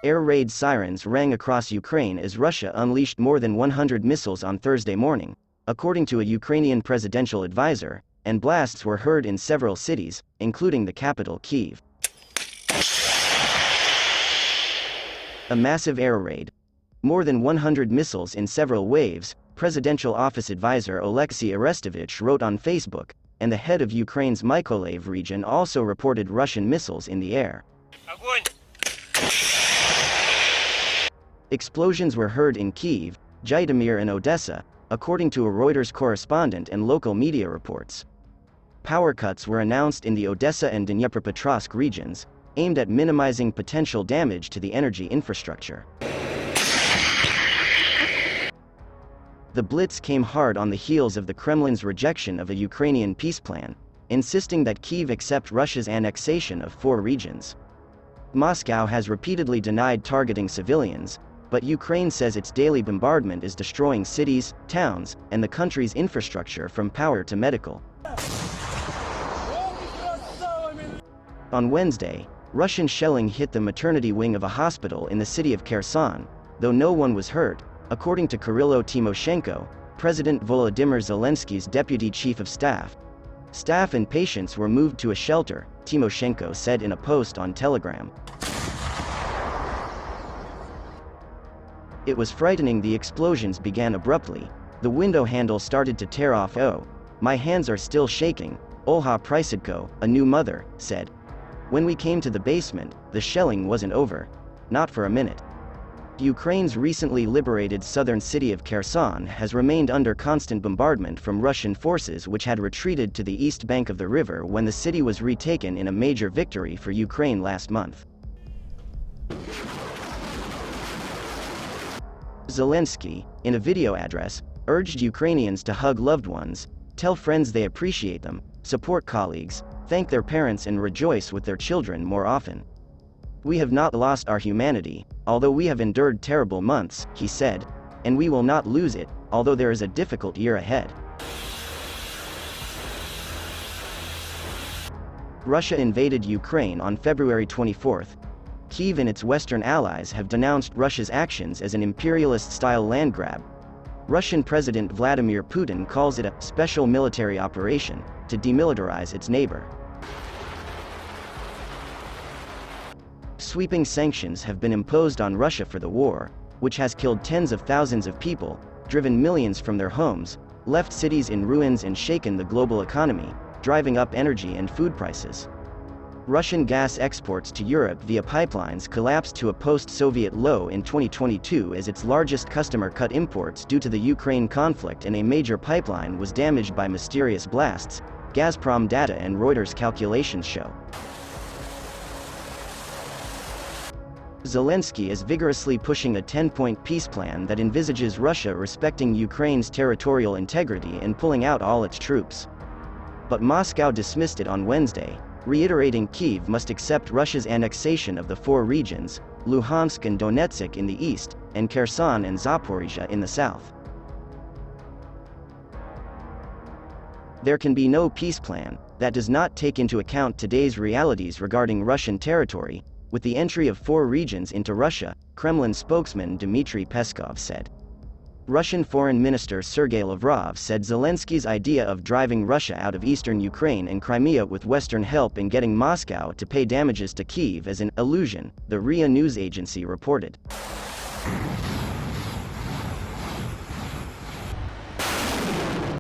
Air raid sirens rang across Ukraine as Russia unleashed more than 100 missiles on Thursday morning, according to a Ukrainian presidential advisor, and blasts were heard in several cities, including the capital Kyiv. A massive air raid. More than 100 missiles in several waves, presidential office advisor Oleksiy Arestovich wrote on Facebook, and the head of Ukraine's Mykolaiv region also reported Russian missiles in the air. Explosions were heard in Kyiv, Zhytomyr and Odessa, according to a Reuters correspondent and local media reports. Power cuts were announced in the Odessa and Dnipropetrovsk regions, aimed at minimizing potential damage to the energy infrastructure. The blitz came hard on the heels of the Kremlin's rejection of a Ukrainian peace plan, insisting that Kyiv accept Russia's annexation of 4 regions. Moscow has repeatedly denied targeting civilians, but Ukraine says its daily bombardment is destroying cities, towns, and the country's infrastructure from power to medical. On Wednesday, Russian shelling hit the maternity wing of a hospital in the city of Kherson, though no one was hurt, according to Kyrylo Tymoshenko, President Volodymyr Zelensky's deputy chief of staff. Staff and patients were moved to a shelter, Tymoshenko said in a post on Telegram. It was frightening. The explosions began abruptly. The window handle started to tear off. "Oh, my hands are still shaking," Olha Prysidko, a new mother, said. "When we came to the basement, the shelling wasn't over. Not for a minute." Ukraine's recently liberated southern city of Kherson has remained under constant bombardment from Russian forces, which had retreated to the east bank of the river when the city was retaken in a major victory for Ukraine last month. Zelensky, in a video address, urged Ukrainians to hug loved ones, tell friends they appreciate them, support colleagues, thank their parents and rejoice with their children more often. "We have not lost our humanity, although we have endured terrible months," he said, "and we will not lose it, although there is a difficult year ahead." Russia invaded Ukraine on February 24. Kyiv and its Western allies have denounced Russia's actions as an imperialist-style land grab. Russian President Vladimir Putin calls it a special military operation to demilitarize its neighbor. Sweeping sanctions have been imposed on Russia for the war, which has killed tens of thousands of people, driven millions from their homes, left cities in ruins and shaken the global economy, driving up energy and food prices. Russian gas exports to Europe via pipelines collapsed to a post-Soviet low in 2022 as its largest customer cut imports due to the Ukraine conflict, and a major pipeline was damaged by mysterious blasts, Gazprom data and Reuters calculations show. Zelensky is vigorously pushing a 10-point peace plan that envisages Russia respecting Ukraine's territorial integrity and pulling out all its troops. But Moscow dismissed it on Wednesday, reiterating Kyiv must accept Russia's annexation of the 4 regions, Luhansk and Donetsk in the east, and Kherson and Zaporizhia in the south. There can be no peace plan that does not take into account today's realities regarding Russian territory, with the entry of 4 regions into Russia, Kremlin spokesman Dmitry Peskov said. Russian Foreign Minister Sergei Lavrov said Zelensky's idea of driving Russia out of eastern Ukraine and Crimea with Western help and getting Moscow to pay damages to Kyiv is an illusion, the RIA news agency reported.